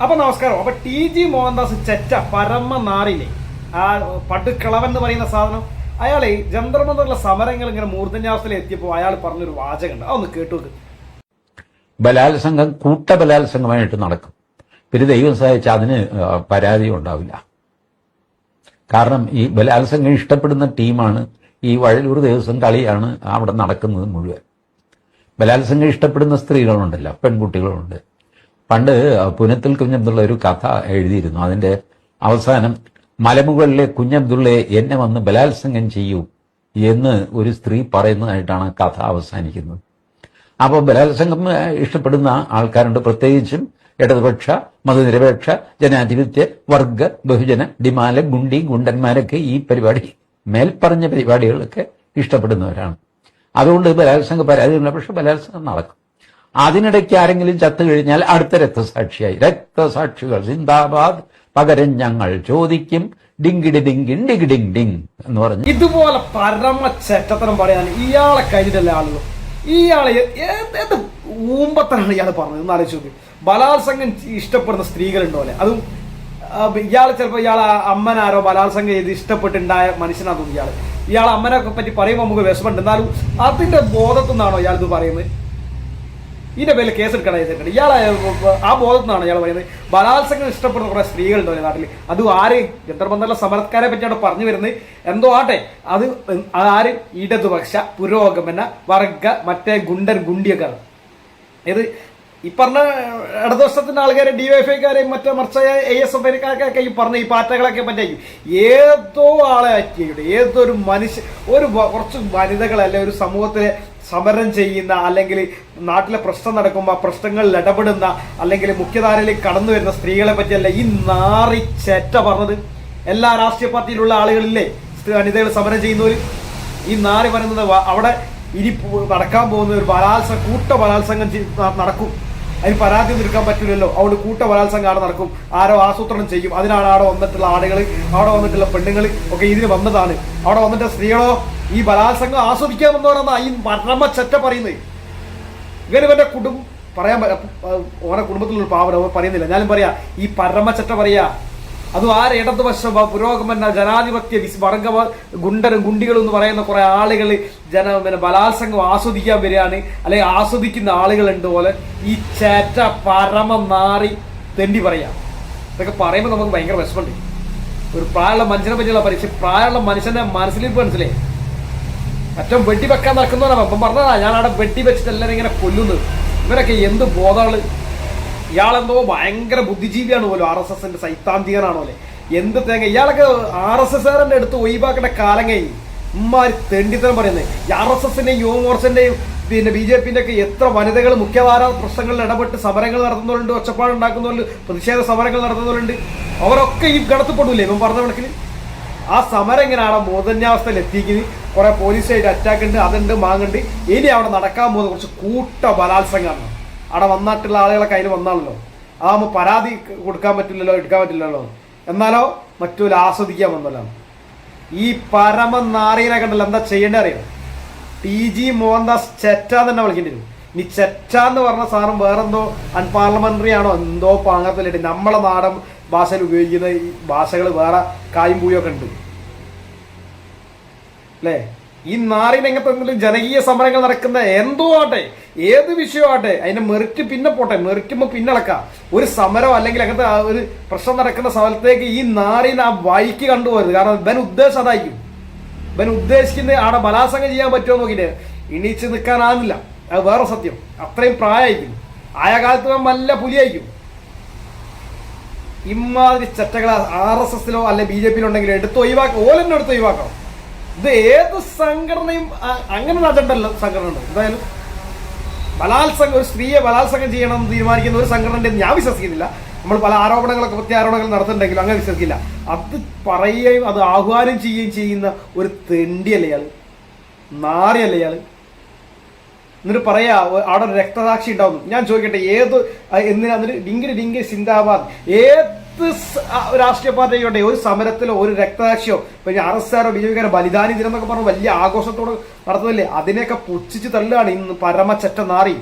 അപ്പൊ നമസ്കാരം. അപ്പൊ ടി.ജി. മോഹൻദാസ് ചെറ്റ പരമ നാറിലെ ആ പടുക്കിളവൻ എന്ന് പറയുന്ന സാധനം, അയാളെ ജന്തർ മന്ദറിലെ സമരങ്ങൾ ഇങ്ങനെ മൂർധന്യാവസ്ഥയിൽ എത്തിയപ്പോൾ അയാൾ പറഞ്ഞൊരു വാചകമുണ്ട്, അതൊന്ന് കേട്ടു നോക്ക്. ബലാത്സംഗം ബലാത്സംഗമായിട്ട് നടക്കും. പിന്നെ ദൈവം സഹായിച്ച അതിന് പരാതി ഉണ്ടാവില്ല. കാരണം ഈ ബലാത്സംഗം ഇഷ്ടപ്പെടുന്ന ടീമാണ് ഈ വഴലൂർ ദേവസ്വം കളിയാണ് അവിടെ നടക്കുന്നത് മുഴുവൻ. ബലാത്സംഗം ഇഷ്ടപ്പെടുന്ന സ്ത്രീകളുണ്ടല്ലോ, പെൺകുട്ടികളുണ്ട്. പണ്ട് പുനത്തിൽ കുഞ്ഞബ്ദുള്ള ഒരു കഥ എഴുതിയിരുന്നു. അതിന്റെ അവസാനം മലമുകളിലെ കുഞ്ഞബ്ദുള്ളയെ എന്നെ വന്ന് ബലാത്സംഗം ചെയ്യൂ എന്ന് ഒരു സ്ത്രീ പറയുന്നതായിട്ടാണ് കഥ അവസാനിക്കുന്നത്. അപ്പോൾ ബലാത്സംഗം ഇഷ്ടപ്പെടുന്ന ആൾക്കാരുണ്ട്, പ്രത്യേകിച്ചും ഇടതുപക്ഷ മതനിരപേക്ഷ ജനാധിപത്യ വർഗ ബഹുജന ഡിമാല ഗുണ്ടി ഗുണ്ടന്മാരൊക്കെ ഈ പരിപാടി മേൽപ്പറഞ്ഞ പരിപാടികളൊക്കെ ഇഷ്ടപ്പെടുന്നവരാണ്. അതുകൊണ്ട് ബലാത്സംഗ പരാതിയില്ല, പക്ഷെ ബലാത്സംഗം നടക്കും. അതിനിടയ്ക്ക് ആരെങ്കിലും ചത്തു കഴിഞ്ഞാൽ അടുത്ത രക്തസാക്ഷിയായി രക്തസാക്ഷികൾ സിന്ദാബാദ്, പകരം ഞങ്ങൾ ചോദിക്കും ഡിങ്കിടി ഡിങ്കിൻ ഡിഗ് ഡിങ് ഡിങ് എന്ന് പറഞ്ഞു. ഇതുപോലെ പരമ ചെറ്റത്തരം പറയാൻ ഇയാളെ കഴിഞ്ഞിട്ടല്ല ആളുകൾ. ഇയാളെ ഏത് ഊമ്പത്തനാണ് ഇയാൾ പറഞ്ഞത് എന്ന് ആലോചിച്ച് നോക്കി. ബലാത്സംഗം ഇഷ്ടപ്പെടുന്ന സ്ത്രീകളുണ്ടോ അല്ലെ, അതും ഇയാൾ ചിലപ്പോൾ ഇയാളെ അമ്മനാരോ ബലാത്സംഗം ചെയ്ത് ഇഷ്ടപ്പെട്ടുണ്ടായ മനുഷ്യനാ തോന്നി. ഇയാളെ അമ്മനെ പറ്റി പറയുമ്പോൾ നമുക്ക് വിഷമുണ്ട്, എന്നാലും അതിന്റെ ബോധത്തു നിന്നാണോ ഇയാൾ ഇത് പറയുന്നത്? ഇതിന്റെ പേരിൽ കേസെടുക്കണം ചെയ്തിട്ടുണ്ട്. ഇയാളെ ആ ബോധത്തു നിന്നാണ് ഇയാൾ പറയുന്നത് ബലാത്സംഗം ഇഷ്ടപ്പെടുന്ന കുറെ സ്ത്രീകളുണ്ടോ നാട്ടിൽ. അതും ആര് ജന്തർമന്ദറിലെ സമരക്കാരെ പറ്റിയാണ് പറഞ്ഞു വരുന്നത്. എന്തോ ആട്ടെ, അത് ആര് ഇടതുപക്ഷ പുരോഗമന വർഗ മറ്റേ ഗുണ്ടിയൊക്കെ. ഇത് ഈ പറഞ്ഞ ഇടതുപക്ഷത്തിന്റെ ആൾക്കാരെ ഡിവൈഎഫ്ഐക്കാരെയും മറ്റേ മറിച്ച ASFക്കാർക്കൊക്കെ ഈ പറഞ്ഞ ഈ പാറ്റകളൊക്കെ പറ്റിയായിരിക്കും. ഏതോ ആളെ പറ്റിയിട്ട് ഏതൊരു കുറച്ച് വനിതകളല്ലേ ഒരു സമൂഹത്തിലെ സമരം ചെയ്യുന്ന, അല്ലെങ്കിൽ നാട്ടിലെ പ്രശ്നം നടക്കുമ്പോൾ ആ പ്രശ്നങ്ങളിൽ ഇടപെടുന്ന, അല്ലെങ്കിൽ മുഖ്യധാരയിലേക്ക് കടന്നു വരുന്ന സ്ത്രീകളെ പറ്റിയല്ല ഈ നാറി ചെറ്റ പറഞ്ഞത്. എല്ലാ രാഷ്ട്രീയ പാർട്ടിയിലുള്ള ആളുകളില്ലേ വനിതകൾ സമരം ചെയ്യുന്നവർ. ഈ നാറി പറയുന്നത് അവിടെ ഇനി നടക്കാൻ പോകുന്ന ഒരു ബലാത്സംഗം നടക്കും. അതിന് പരാതി തീർക്കാൻ പറ്റില്ലല്ലോ, അവിടെ ബലാത്സംഗം അവിടെ നടക്കും. ആരോ ആസൂത്രണം ചെയ്യും. അതിനാണ് അവിടെ വന്നിട്ടുള്ള ആളുകൾ, അവിടെ വന്നിട്ടുള്ള പെണ്ണുങ്ങൾ ഒക്കെ ഇതിന് വന്നതാണ്. അവിടെ വന്നിട്ട് സ്ത്രീകളോ ഈ ബലാത്സംഗം ആസ്വദിക്കാൻ വന്നവരാണ് ഈ പരമ ചെറ്റ പറയുന്നത്. ഇവന് ഇവന്റെ പറയാൻ ഓരോ കുടുംബത്തിലുള്ള പാവന പറയുന്നില്ല, ഞാനും പറയാ ഈ പരമ ചെറ്റ പറയാ. അതും ആര് ഇടതുപക്ഷ പുരോഗമന ജനാധിപത്യ വർഗ ഗുണ്ടികൾ എന്ന് പറയുന്ന കുറെ ആളുകൾ ബലാത്സംഗം ആസ്വദിക്കാൻ വരികയാണ്, അല്ലെങ്കിൽ ആസ്വദിക്കുന്ന ആളുകളുണ്ട് പോലെ ഈ ചേറ്റ പരമ നാറി തെണ്ടി പറയാം. ഇതൊക്കെ പറയുമ്പോൾ നമുക്ക് ഭയങ്കര വിഷമമുണ്ട്. ഒരു പ്രായമുള്ള മനുഷ്യനെ പറ്റിയുള്ള പരീക്ഷ, പ്രായമുള്ള മനുഷ്യന്റെ മനസ്സിലേക്ക് മനസ്സിലായി ഏറ്റവും വെട്ടിവെക്കാൻ നടക്കുന്നവരാണ്. അപ്പം പറഞ്ഞതാ ഞാൻ അവിടെ വെട്ടിവെച്ചിട്ട് എല്ലാവരും ഇങ്ങനെ കൊല്ലുന്നത്. ഇവരൊക്കെ എന്ത് ബോധമാണ്. ഇയാളെന്തോ ഭയങ്കര ബുദ്ധിജീവിയാണ് പോലും, RSSന്റെ സൈദ്ധാന്തികനാണോ അല്ലെ, എന്ത് തേങ്ങ. ഇയാളൊക്കെ RSSകാരന്റെ അടുത്ത് ഒഴിവാക്കേണ്ട കാലം കഴിഞ്ഞു. ഇമ്മാര് തെണ്ടിത്തരം പറയുന്നത്. ഈ RSSന്റെയും യുവമോർച്ചന്റെയും പിന്നെ BJPന്റെ ഒക്കെ എത്ര വനിതകൾ മുഖ്യധാര പ്രശ്നങ്ങളിൽ ഇടപെട്ട് സമരങ്ങൾ നടത്തുന്നവരുണ്ട്, ഒച്ചപ്പാടുണ്ടാക്കുന്നവരുണ്ട്, പ്രതിഷേധ സമരങ്ങൾ നടത്തുന്നവരുണ്ട്. അവരൊക്കെ ഈ ഗണത്തിൽപ്പെടൂലേ ഇവൻ പറഞ്ഞ കണക്കിന്. ആ സമരം എങ്ങനെയാണ് മൂർധന്യാവസ്ഥയിൽ എത്തിക്കുന്നത്. കുറെ പോലീസായിട്ട് അറ്റാക്ക് ഉണ്ട്, അതുണ്ട്, മാങ്ങുണ്ട്. ഇനി അവിടെ നടക്കാൻ പോകുന്ന കുറച്ച് ബലാത്സംഗമാണ്. അവിടെ വന്നിട്ടുള്ള ആളുകളെ കയ്യിൽ വന്നാണല്ലോ, അതാകുമ്പോൾ പരാതി കൊടുക്കാൻ പറ്റില്ലല്ലോ, എടുക്കാൻ പറ്റില്ലല്ലോ. എന്നാലോ മറ്റൊരു ആസ്വദിക്കാൻ വന്നല്ലോ. ഈ പരമ നാറിയനെ കണ്ടല്ലോ എന്താ ചെയ്യേണ്ടത് അറിയാം. ടി.ജി. മോഹൻദാസ് ചെറ്റാന്ന് തന്നെ വിളിക്കേണ്ടി വരും. ഇനി ചെറ്റാന്ന് പറഞ്ഞ സാധനം വേറെന്തോ അൺപാർലമെന്ററി ആണോ എന്തോ പാങ്ങത്തിലിട്ട് നമ്മളെ നാടൻ ഭാഷയിൽ ഉപയോഗിക്കുന്ന ഈ ഭാഷകൾ വേറെ കായും പൂയൊക്കെ ഉണ്ട് അല്ലേ. ഈ നാറിന് എങ്ങനത്തെ എന്തെങ്കിലും ജനകീയ സമരങ്ങൾ നടക്കുന്ന എന്തോ ആട്ടെ, ഏത് വിഷയമാട്ടെ, അതിന്റെ മെറിറ്റ് പിന്നെ പോട്ടെ, മെറിറ്റുമ്പോൾ പിന്നളക്കാം. ഒരു സമരം അല്ലെങ്കിൽ അങ്ങനത്തെ ഒരു പ്രശ്നം നടക്കുന്ന സ്ഥലത്തേക്ക് ഈ നാറിന് ആ വഴിക്ക് കണ്ടുപോകരുത്. കാരണം ഇവൻ ഉദ്ദേശം അതായിരിക്കും. ഇവൻ ഉദ്ദേശിക്കുന്നത് അവിടെ ബലാത്സംഗം ചെയ്യാൻ പറ്റുമോ നോക്കിയിട്ട് എണീച്ച് നിൽക്കാനാകുന്നില്ല. അത് വേറെ സത്യം. അത്രയും പ്രായമായിരിക്കും. ആയ കാലത്ത് നല്ല പുലിയായിരിക്കും. ഇമാതിരി ചെറ്റകളെ RSSലോ അല്ലെ BJPയിലോ ഉണ്ടെങ്കിലും എടുത്ത് ഒഴിവാക്കണം. ഓലെന്നെ എടുത്ത് ഒഴിവാക്കണം. ഇത് ഏത് സംഘടനയും അങ്ങനെ അജണ്ടല്ല സംഘടന ഉണ്ട്. എന്തായാലും ഒരു സ്ത്രീയെ ബലാത്സംഗം ചെയ്യണമെന്ന് തീരുമാനിക്കുന്ന ഒരു സംഘടനയുടെ ഞാൻ വിശ്വസിക്കുന്നില്ല. നമ്മൾ പല ആരോപണങ്ങളൊക്കെ പ്രത്യാരോപണങ്ങൾ നടത്തുന്നുണ്ടെങ്കിലും അങ്ങനെ വിശ്വസിക്കില്ല. അത് പറയുകയും അത് ആഹ്വാനം ചെയ്യുകയും ചെയ്യുന്ന ഒരു തെണ്ടിയല്ലേ ഇയാൾ, നാറിയല്ലേ ഇയാൾ. എന്നിട്ട് പറയാ അവിടെ ഒരു രക്തസാക്ഷി ഉണ്ടാവുന്നു. ഞാൻ ചോദിക്കട്ടെ, എന്തിനാ ഡിങ്കി സിന്ദാബാദ് ഏത് രാഷ്ട്രീയ പാർട്ടിയോട്ടെ ഒരു സമരത്തിലോ ഒരു രക്തസാക്ഷിയോ പിന്നെ RSSകാരോ BJPക്കാരോ ബലിദാനി ദിനം എന്നൊക്കെ പറഞ്ഞ് വലിയ ആഘോഷത്തോട് നടത്തുന്നില്ലേ, അതിനെയൊക്കെ പുച്ഛിച്ച് തള്ളുകയാണ് ഇന്ന് പരമ ചെറ്റ നാറി.